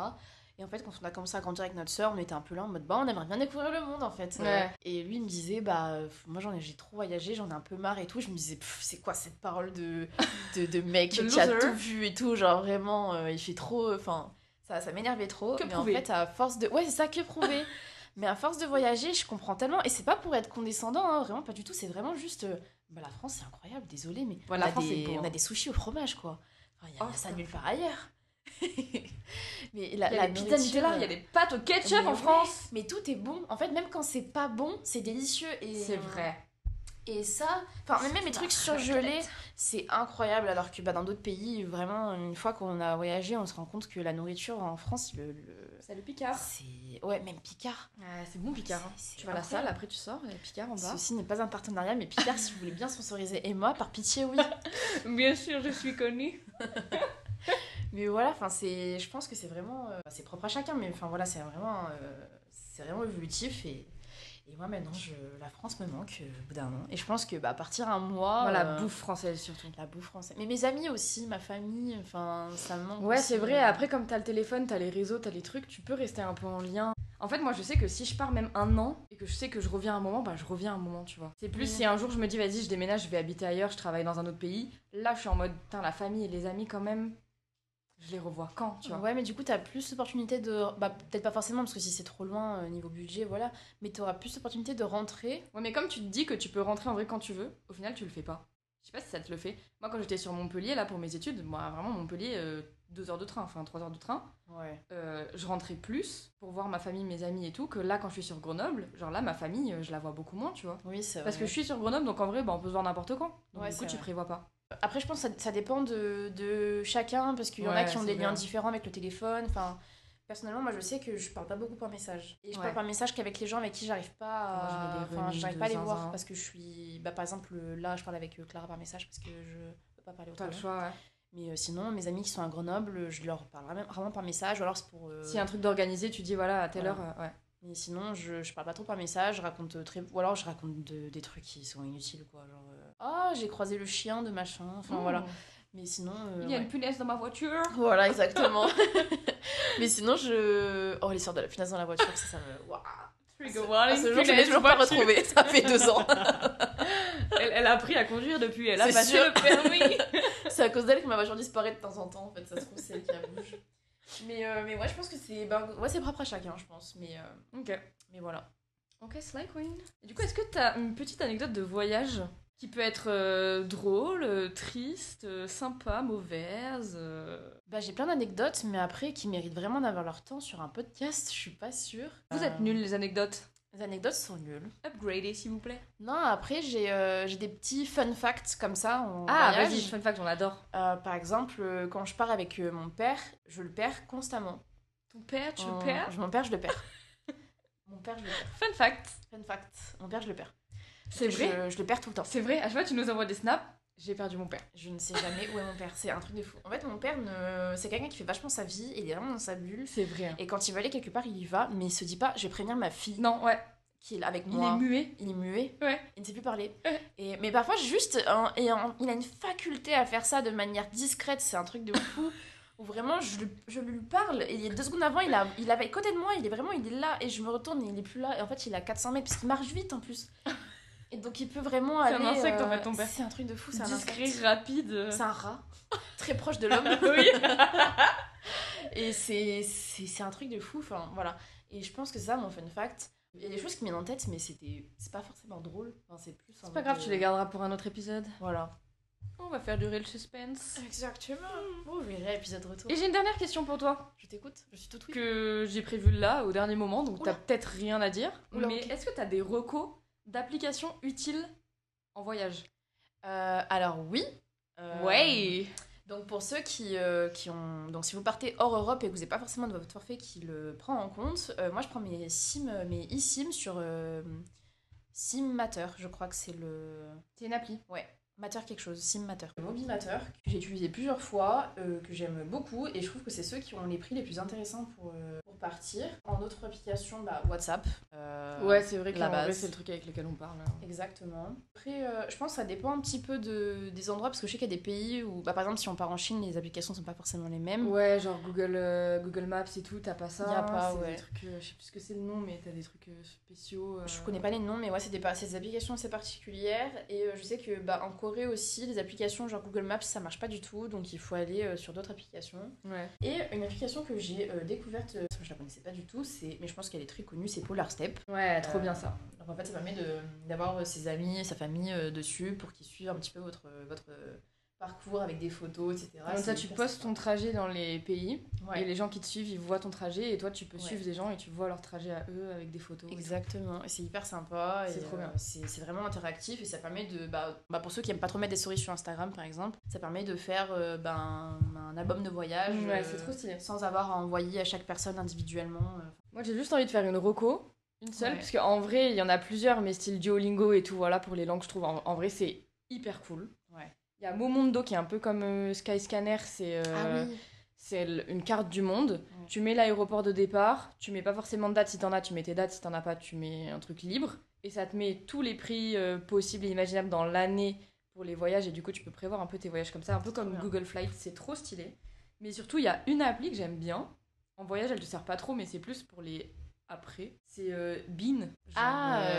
Et en fait, quand on a commencé à grandir avec notre sœur, on était un peu là en mode bah on aimerait bien découvrir le monde en fait. Ouais. Et lui il me disait bah moi j'ai trop voyagé, j'en ai un peu marre et tout. Je me disais c'est quoi cette parole de mec De qui a loser. tout vu et tout, genre vraiment il fait trop, enfin ça m'énervait trop. Que mais prouver. en fait à force de ouais c'est ça que prouver. Mais à force de voyager, je comprends tellement et c'est pas pour être condescendant, hein, vraiment pas du tout. C'est vraiment juste bah la France c'est incroyable, désolé mais Ouais, la France, c'est beau, on a hein. des sushis au fromage quoi. Enfin, il y a Oh, ça ça nulle fait. part ailleurs. Mais Il y a la les pizzas nourriture, Nutella, il y a les pâtes au ketchup mais en ouais. France. Mais tout est bon. En fait, même quand c'est pas bon, c'est délicieux. C'est vrai. Et ça, enfin, même les trucs surgelés, c'est incroyable. Alors que bah, dans d'autres pays, vraiment, une fois qu'on a voyagé, on se rend compte que la nourriture en France, C'est le Picard. c'est. Ouais, même Picard. C'est bon Picard. Hein. C'est Tu vas à la incroyable. salle, après tu sors, et Picard en bas. Ceci n'est pas un partenariat, mais Picard, si vous voulez bien sponsoriser Emma, par pitié, oui. Bien sûr, je suis connue. Mais voilà, enfin, je pense que c'est vraiment. C'est propre à chacun, mais enfin voilà, c'est vraiment évolutif et moi maintenant, la France me manque au bout d'un an. Et je pense que bah, partir un mois. Voilà, bouffe française surtout. La bouffe française. Mais mes amis aussi, ma famille, enfin, ça me manque. Ouais, aussi. c'est vrai. Après, comme t'as le téléphone, t'as les réseaux, t'as les trucs, tu peux rester un peu en lien. En fait, moi, je sais que si je pars même un an et que je sais que je reviens un moment, bah je reviens un moment, tu vois. C'est plus Oui. si un jour je me dis, vas-y, je déménage, je vais habiter ailleurs, je travaille dans un autre pays. Là, je suis en mode, putain, la famille et les amis, quand même, je les revois quand, tu vois. Ouais, mais du coup, t'as plus d'opportunités de. Bah, peut-être pas forcément, parce que si c'est trop loin, niveau budget, voilà. Mais t'auras plus d'opportunités de rentrer. Ouais, mais comme tu te dis que tu peux rentrer en vrai quand tu veux, au final, tu le fais pas. Je sais pas si ça te le fait. Moi, quand j'étais sur Montpellier, là, pour mes études, moi, vraiment, Montpellier, 2 heures de train, enfin 3 heures de train, Ouais. je rentrais plus pour voir ma famille, mes amis et tout, que là, quand je suis sur Grenoble, genre là, ma famille, je la vois beaucoup moins, tu vois. Oui, c'est vrai. Parce que je suis sur Grenoble, donc en vrai, bah, on peut se voir n'importe quand. Donc Ouais, du coup, c'est tu vrai. prévois pas. Après, je pense que ça dépend de chacun, parce qu'il y en a Ouais, qui ont c'est des vrai. liens différents avec le téléphone. Enfin, personnellement, moi, je sais que je parle pas beaucoup par message. Et je Ouais. parle par message qu'avec les gens avec qui j'arrive pas Moi, je mets des Enfin, remises j'arrive de pas à les zinzin. voir, parce que je suis... Bah, par exemple, là, je parle avec Clara par message, parce que je peux pas parler T'as le autrement. choix, ouais. Mais sinon, mes amis qui sont à Grenoble, je leur parle vraiment par message, ou alors c'est pour... S'il y a un truc d'organisé, tu dis voilà, à telle Voilà. heure, ouais. Mais sinon, je parle pas trop par message, je raconte très... Ou alors je raconte des trucs qui sont inutiles, quoi. Genre, ah, j'ai croisé le chien de machin, enfin voilà. Mais sinon... Il y a ouais. une punaise dans ma voiture. Voilà, exactement. Mais sinon, oh, l'histoire de la punaise dans la voiture, ça me... Waouh. Trigger À warning, ce jour, je l'ai punaise toujours pas voiture. retrouvé. Ça fait 2 ans. Elle a appris à conduire depuis, elle a C'est passé sûr. le permis. C'est à cause d'elle que ma voiture disparaît de temps en temps. En fait, ça se trouve, c'est elle qui la bouge. Mais ouais, je pense que c'est... ouais, c'est propre à chacun, je pense. Ok. Mais voilà. Ok, Sly Queen. Et du coup, est-ce que t'as une petite anecdote de voyage qui peut être drôle, triste, sympa, mauvaise Bah, j'ai plein d'anecdotes, mais après, qui méritent vraiment d'avoir leur temps sur un podcast, je suis pas sûre. Vous êtes nuls, les anecdotes. Les anecdotes sont nulles. Upgradez, s'il vous plaît. Non, après, j'ai des petits fun facts comme ça en Ah, voyage. vas-y, fun fact, on adore. Par exemple, quand je pars avec mon père, je le perds constamment. Ton père, tu le perds Mon père, je le perds. Mon père, je le perds. Fun fact. Fun fact. Mon père, je le perds. C'est vrai. Je le perds tout le temps. C'est vrai, à chaque fois tu nous envoies des snaps, j'ai perdu mon père. Je ne sais jamais où est mon père. C'est un truc de fou. En fait, mon père, c'est quelqu'un qui fait vachement sa vie. Il est vraiment dans sa bulle. C'est vrai. Hein. Et quand il va aller quelque part, il y va. Mais il se dit pas, je vais prévenir ma fille Non, ouais. qui est là avec Il moi. est muet. Il est muet. Ouais. Il ne sait plus parler. Ouais. Mais parfois, juste, il a une faculté à faire ça de manière discrète. C'est un truc de fou. où vraiment je lui parle et il y a 2 secondes avant il avait à côté de moi, il est là et je me retourne et il est plus là et en fait il a 400 mètres parce qu'il marche vite en plus. Et donc il peut vraiment C'est aller... un insecte en fait ton père. C'est un truc de fou, c'est un Discret, insecte. rapide. C'est un rat, très proche de l'homme. Oui. Et c'est un truc de fou, enfin voilà. Et je pense que c'est ça mon fun fact. Il y a des choses qui me viennent en tête mais c'est pas forcément drôle. Enfin, c'est plus... C'est pas grave, tu les garderas pour un autre épisode. Voilà. On va faire durer le suspense. Exactement. Bon, je verrai l'épisode retour. Et j'ai une dernière question pour toi. Je t'écoute, je suis toute oui. Que j'ai prévu là, au dernier moment, donc Oula. t'as peut-être rien à dire. Oula, mais ok. est-ce que t'as des recos d'applications utiles en voyage? Alors oui. Ouais. Donc pour ceux qui ont... Donc si vous partez hors Europe et que vous n'avez pas forcément de votre forfait qui le prend en compte, moi je prends mes eSIM sur SimMatter, je crois que c'est le... C'est une appli. Ouais, Matter quelque chose, SimMatter. Mobimatter, que j'ai utilisé plusieurs fois, que j'aime beaucoup, et je trouve que c'est ceux qui ont les prix les plus intéressants pour partir. En autre application, WhatsApp. Ouais, c'est vrai que la en vrai, base. c'est le truc avec lequel on parle. Exactement. Après, je pense que ça dépend un petit peu des endroits, parce que je sais qu'il y a des pays où, par exemple, si on part en Chine, les applications sont pas forcément les mêmes. Ouais, genre Google Maps et tout, t'as pas ça. Y a pas, c'est ouais. des trucs, je sais plus ce que c'est le nom, mais t'as des trucs spéciaux. Je connais pas les noms, mais ouais, c'est des applications assez particulières. Et je sais que en Corée aussi, les applications genre Google Maps, ça marche pas du tout, donc il faut aller sur d'autres applications. Ouais. Et une application que j'ai découverte, parce que je la connaissais pas du tout, mais je pense qu'elle est très connue, c'est Polar Step. Ouais, trop bien ça. Donc en fait, ça permet d'avoir ses amis, sa famille dessus pour qu'ils suivent un petit peu votre parcours avec des photos, etc. Comme ça, tu postes ton trajet dans les pays Ouais. et les gens qui te suivent, ils voient ton trajet et toi, tu peux Ouais. suivre des gens et tu vois leur trajet à eux avec des photos. Exactement, et c'est hyper sympa. C'est et, trop bien. C'est vraiment interactif et ça permet de. Pour ceux qui aiment pas trop mettre des stories sur Instagram par exemple, ça permet de faire un album de voyage. Ouais, c'est trop stylé. Sans avoir à envoyer à chaque personne individuellement. Moi, j'ai juste envie de faire une reco, une seule, Ouais. parce qu'en vrai, il y en a plusieurs, mais style Duolingo et tout, voilà, pour les langues, je trouve, en vrai, c'est hyper cool. Ouais. Il y a Momondo qui est un peu comme Skyscanner, Ah oui. c'est une carte du monde. Ouais. Tu mets l'aéroport de départ, tu mets pas forcément de date, si t'en as, tu mets tes dates, si t'en as pas, tu mets un truc libre. Et ça te met tous les prix possibles et imaginables dans l'année pour les voyages, et du coup, tu peux prévoir un peu tes voyages comme ça, un peu comme bien. Google Flights, c'est trop stylé. Mais surtout, il y a une appli que j'aime bien. En voyage, elle te sert pas trop, mais c'est plus pour les après. C'est Bean.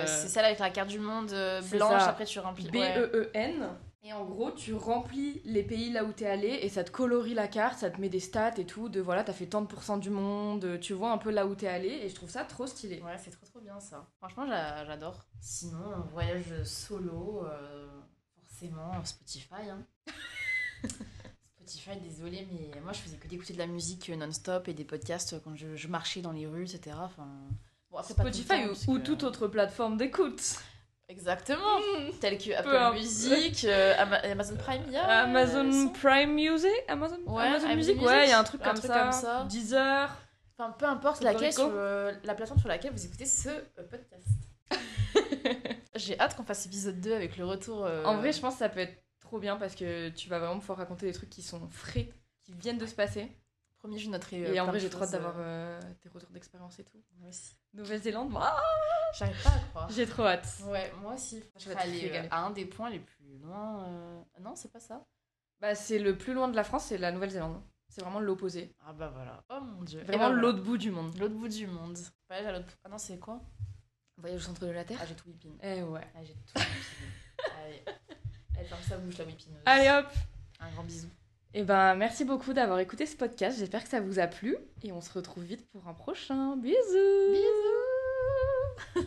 C'est celle avec la carte du monde c'est blanche, ça. après tu remplis. BEEN. Et en gros, tu remplis les pays là où t'es allé et ça te colorie la carte, ça te met des stats et tout, de voilà, t'as fait tant de pourcents du monde, tu vois un peu là où t'es allé et je trouve ça trop stylé. Ouais, c'est trop bien ça. Franchement, j'adore. Sinon, un voyage solo, forcément, Spotify. Hein. Spotify, désolé, mais moi je faisais que d'écouter de la musique non-stop et des podcasts quand je marchais dans les rues, etc. Enfin, bon, après, pas tout le Spotify temps, ou parce que- toute autre plateforme d'écoute. Exactement. Tel que Peu Apple Music, Amazon Prime, il y a Amazon ça. Prime Music, Amazon Music, ouais, il y a un truc comme ça. Deezer. Enfin, peu importe Puerto laquelle Rico. la plateforme sur laquelle vous écoutez ce podcast. J'ai hâte qu'on fasse épisode 2 avec le retour. En vrai, je pense que ça peut être trop bien parce que tu vas vraiment pouvoir raconter des trucs qui sont frais, qui viennent de se passer. Premier, je noterai. Et en plein vrai, de j'ai trop hâte choses, d'avoir tes retours d'expérience et tout. Moi aussi. Nouvelle-Zélande, J'arrive pas à croire. j'ai trop hâte. Ouais, moi aussi. Je vais vais te aller régaler. à un des points les plus loin. Non, c'est pas ça. Bah, c'est le plus loin de la France, c'est la Nouvelle-Zélande. C'est vraiment l'opposé. Ah bah voilà. Oh mon dieu. Vraiment Et bah, voilà. l'autre bout du monde. L'autre bout du monde. Voyage à l'autre. Ah non, c'est quoi? Voyage au centre de la Terre. Ah, j'ai tout whipping. Eh ouais. Ah, j'ai tout whipping. Allez. Elle ferme sa bouche, la whippineuse. Allez hop. Un grand bisou. Et ben, merci beaucoup d'avoir écouté ce podcast. J'espère que ça vous a plu. Et on se retrouve vite pour un prochain. Bisous. Bisous.